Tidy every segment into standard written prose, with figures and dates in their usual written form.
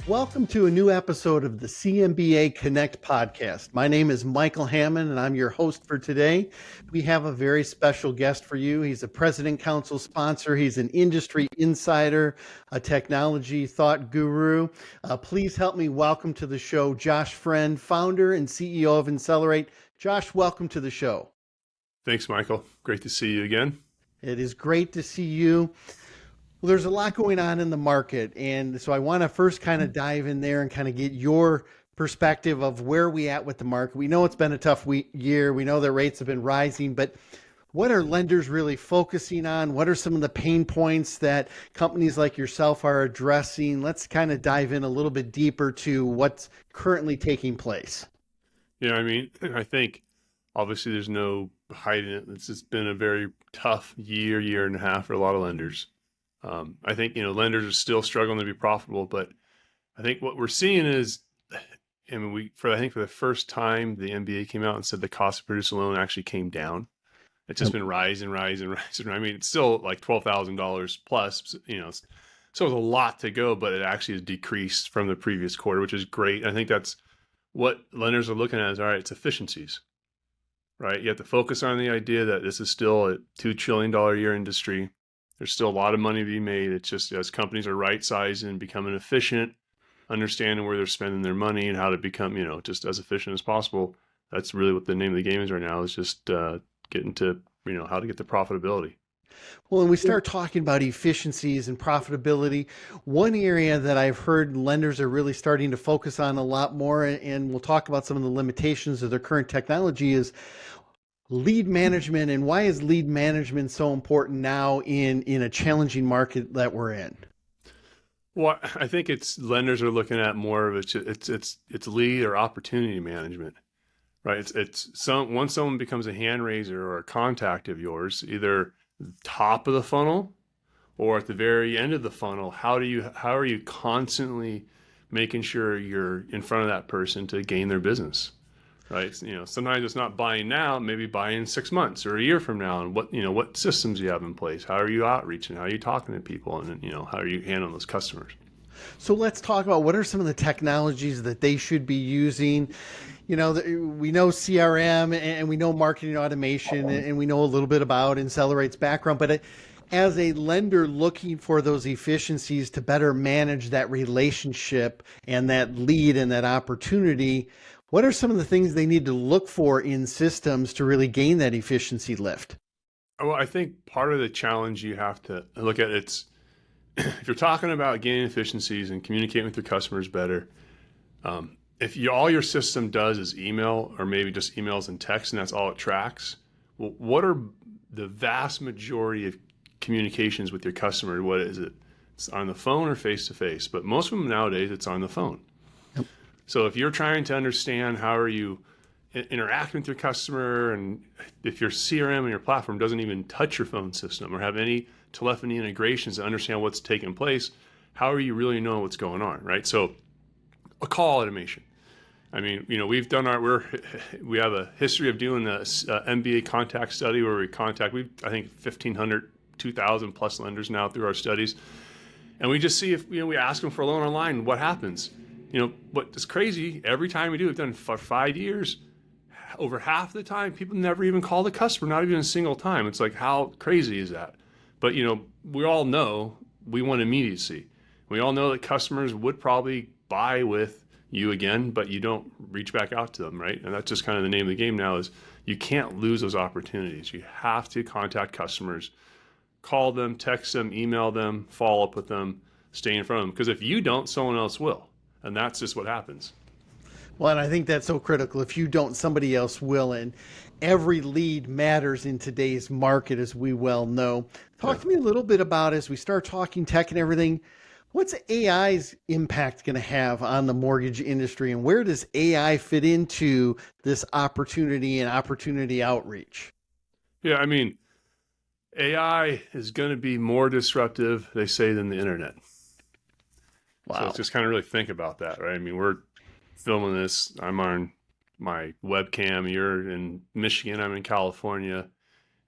Welcome to a new episode of the CMBA Connect podcast. My name is Michael Hammond, and I'm your host for today. We have a very special guest for you. He's a President Council sponsor. He's an industry insider, a technology thought guru. Please help me welcome to the show Josh Friend, founder and CEO of Insellerate. Josh, welcome to the show. Thanks, Michael. Great to see you again. It is great to see you. Well, there's a lot going on in the market. And so I want to first kind of dive in there and kind of get your perspective of where we at with the market. We know it's been a tough year. We know that rates have been rising, but what are lenders really focusing on? What are some of the pain points that companies like yourself are addressing? Let's kind of dive in a little bit deeper to what's currently taking place. Yeah, I think obviously there's no hiding it. It's just been a very tough year and a half for a lot of lenders. I think, lenders are still struggling to be profitable, but I think what we're seeing is, for the first time, the MBA came out and said the cost to produce a loan actually came down. It's just been rising. It's still like $12,000 plus, so there's a lot to go, but it actually has decreased from the previous quarter, which is great. I think that's what lenders are looking at is, all right, it's efficiencies, right? You have to focus on the idea that this is still a $2 trillion a year industry. There's still a lot of money to be made. It's just as companies are right-sizing, becoming efficient, understanding where they're spending their money and how to become, just as efficient as possible. That's really what the name of the game is right now, is just getting to, how to get to profitability. Well, when we start talking about efficiencies and profitability, one area that I've heard lenders are really starting to focus on a lot more, and we'll talk about some of the limitations of their current technology, is lead management. And why is lead management so important now in a challenging market that we're in? Well, I think lenders are looking at more of it's lead or opportunity management, right? Once someone becomes a hand raiser or a contact of yours, either top of the funnel or at the very end of the funnel, how are you constantly making sure you're in front of that person to gain their business? Right. Sometimes it's not buying now, maybe buying in 6 months or a year from now. And what systems you have in place? How are you outreaching? How are you talking to people? And, how are you handling those customers? So let's talk about what are some of the technologies that they should be using. We know CRM and we know marketing automation and we know a little bit about Insellerate's background, but as a lender looking for those efficiencies to better manage that relationship and that lead and that opportunity, what are some of the things they need to look for in systems to really gain that efficiency lift? Well, I think part of the challenge you have to look at if you're talking about gaining efficiencies and communicating with your customers better, if all your system does is email or maybe just emails and text and that's all it tracks, well, what are the vast majority of communications with your customer? What is it? It's on the phone or face-to-face, but most of them nowadays it's on the phone. So if you're trying to understand how are you interacting with your customer, and if your CRM and your platform doesn't even touch your phone system or have any telephony integrations to understand what's taking place, how are you really knowing what's going on, right? So a call automation. We've done we have a history of doing the MBA contact study where I think 1,500, 2,000 plus lenders now through our studies. And we just see if, we ask them for a loan online, what happens? What is crazy, every time we do, we've done it for 5 years, over half the time, people never even call the customer, not even a single time. It's like, how crazy is that? But, we all know we want immediacy. We all know that customers would probably buy with you again, but you don't reach back out to them, right? And that's just kind of the name of the game now is you can't lose those opportunities. You have to contact customers, call them, text them, email them, follow up with them, stay in front of them. Because if you don't, someone else will. And that's just what happens. Well, and I think that's so critical. If you don't, somebody else will. And every lead matters in today's market, as we well know. Talk to me a little bit about, as we start talking tech and everything, what's AI's impact going to have on the mortgage industry, and where does AI fit into this opportunity and opportunity outreach? Yeah, AI is going to be more disruptive, they say, than the internet. Wow. So let's just kind of really think about that, right? We're filming this. I'm on my webcam. You're in Michigan. I'm in California.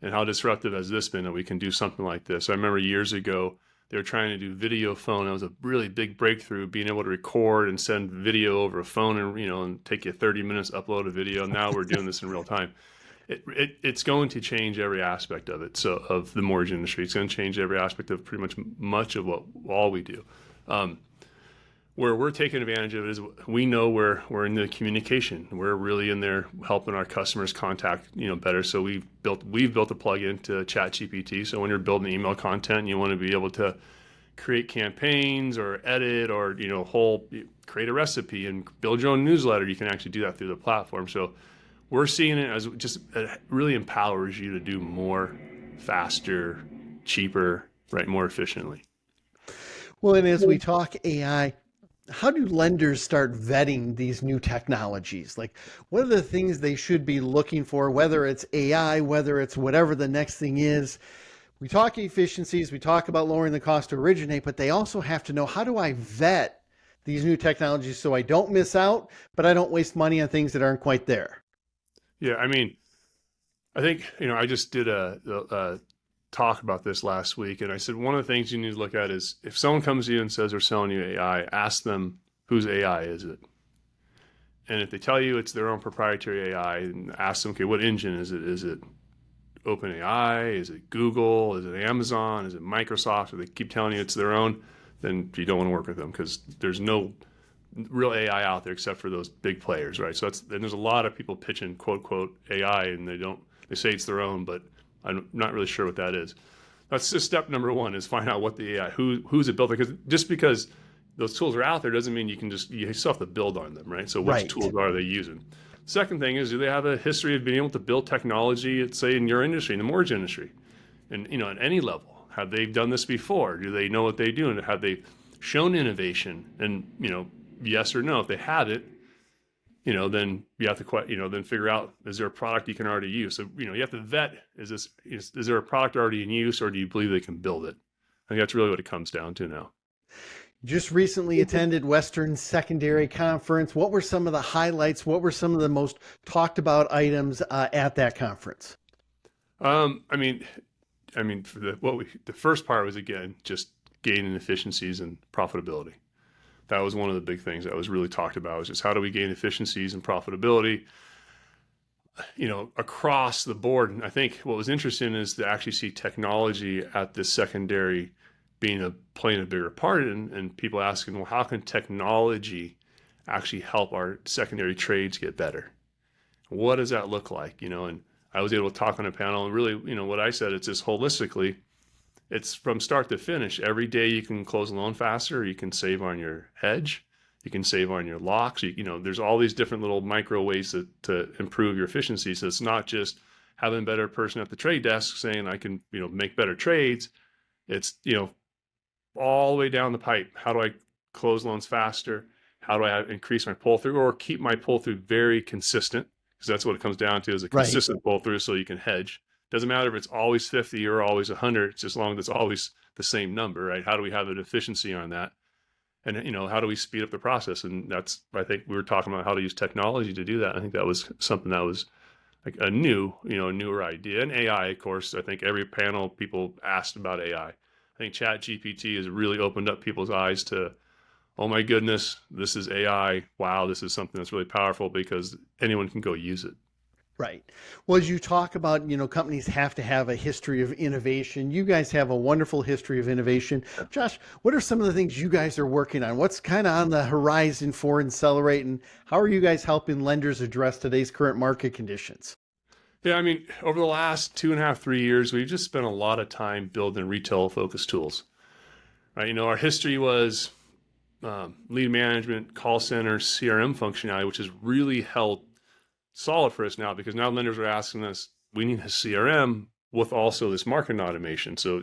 And how disruptive has this been that we can do something like this? I remember years ago, They were trying to do video phone. That was a really big breakthrough, being able to record and send video over a phone and, and take you 30 minutes to upload a video. Now we're doing this in real time. It's going to change every aspect of it. So of the mortgage industry, it's going to change every aspect of pretty much of what all we do. Where we're taking advantage of it is we know we're in the communication. We're really in there helping our customers contact better. So we've built a plugin to ChatGPT. So when you're building email content, and you want to be able to create campaigns or edit or create a recipe and build your own newsletter. You can actually do that through the platform. So we're seeing it as just it really empowers you to do more, faster, cheaper, right, more efficiently. Well, and as we talk AI, how do lenders start vetting these new technologies? Like, what are the things they should be looking for, whether it's AI, whether it's whatever the next thing is? We talk efficiencies, we talk about lowering the cost to originate, but they also have to know, how do I vet these new technologies so I don't miss out, but I don't waste money on things that aren't quite there? Yeah, I mean, I think, I just did a talk about this last week, and I said one of the things you need to look at is if someone comes to you and says they're selling you AI, ask them whose AI is it, and if they tell you it's their own proprietary AI, and ask them, okay, what engine is it? Is it OpenAI? Is it Google? Is it Amazon? Is it Microsoft? Or they keep telling you it's their own, then you don't want to work with them because there's no real AI out there except for those big players, right? So and there's a lot of people pitching quote quote AI, and they say it's their own, but I'm not really sure what that is. That's just step number one, is find out what the AI, who's it built, because just because those tools are out there doesn't mean you still have to build on them, right? So which tools are they using? Second thing is, do they have a history of being able to build technology, let's say in your industry, in the mortgage industry, and at any level? Have they done this before? Do they know what they do? And have they shown innovation? And yes or no. If they have it, then you have to then figure out, is there a product you can already use? So you have to vet, is there a product already in use, or do you believe they can build it? I think that's really what it comes down to now. Just recently attended Western Secondary Conference. What were some of the highlights? What were some of the most talked about items at that conference? I mean, for the first part was, again, just gaining efficiencies and profitability. That was one of the big things that was really talked about, was just how do we gain efficiencies and profitability, across the board. And I think what was interesting is to actually see technology at this secondary playing a bigger part, and people asking, well, how can technology actually help our secondary trades get better? What does that look like? And I was able to talk on a panel, and really, what I said, it's just holistically, it's from start to finish. Every day you can close a loan faster, you can save on your hedge, you can save on your locks. There's all these different little micro ways to improve your efficiency. So it's not just having a better person at the trade desk saying I can, make better trades. It's, all the way down the pipe. How do I close loans faster? How do I increase my pull through, or keep my pull through very consistent? Because that's what it comes down to, is a consistent pull through, so you can hedge. Doesn't matter if it's always 50 or always 100, it's as long as it's always the same number, right? How do we have an efficiency on that? And, how do we speed up the process? And that's, I think we were talking about how to use technology to do that. I think that was something that was like a newer idea. And AI, of course, I think every panel people asked about AI. I think ChatGPT has really opened up people's eyes to, oh my goodness, this is AI. Wow, this is something that's really powerful, because anyone can go use it. Right. Well, as you talk about, companies have to have a history of innovation. You guys have a wonderful history of innovation. Josh, what are some of the things you guys are working on? What's kind of on the horizon for Insellerate, and how are you guys helping lenders address today's current market conditions? Yeah, over the last 2.5, 3 years, we've just spent a lot of time building retail-focused tools. Right? Our history was lead management, call center, CRM functionality, which has really held solid for us now, because now lenders are asking us, we need a CRM with also this marketing automation. So,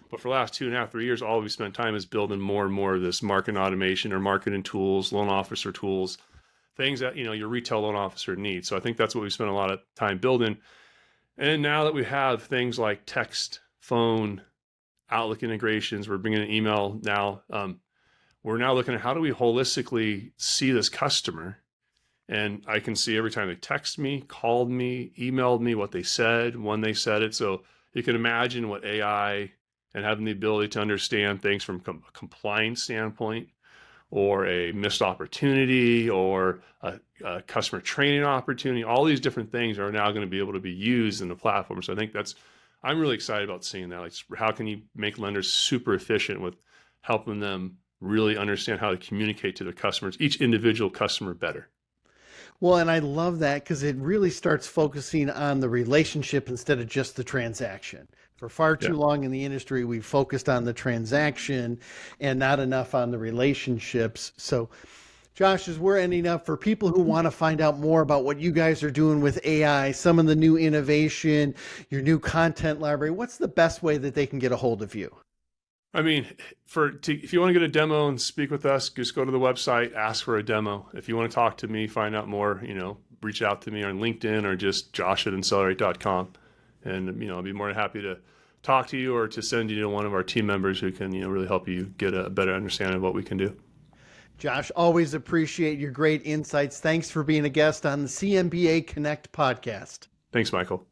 but for the last 2.5, 3 years, all we spent time is building more and more of this marketing automation or marketing tools, loan officer tools, things that, your retail loan officer needs. So I think that's what we spent a lot of time building. And now that we have things like text, phone, Outlook integrations, we're bringing in email now. We're now looking at how do we holistically see this customer. And I can see every time they text me, called me, emailed me, what they said, when they said it. So you can imagine what AI and having the ability to understand things from a compliance standpoint, or a missed opportunity, or a customer training opportunity. All these different things are now going to be able to be used in the platform. So I think I'm really excited about seeing that. Like, how can you make lenders super efficient with helping them really understand how to communicate to their customers, each individual customer, better? Well, and I love that because it really starts focusing on the relationship instead of just the transaction. For far Yeah. too long in the industry, we've focused on the transaction and not enough on the relationships. So, Josh, as we're ending up, for people who want to find out more about what you guys are doing with AI, some of the new innovation, your new content library, what's the best way that they can get a hold of you? I mean, if you want to get a demo and speak with us, just go to the website, ask for a demo. If you want to talk to me, find out more, reach out to me on LinkedIn or just josh@insellerate.com. And, I'll be more than happy to talk to you or to send you to one of our team members who can, really help you get a better understanding of what we can do. Josh, always appreciate your great insights. Thanks for being a guest on the CMBA Connect podcast. Thanks, Michael.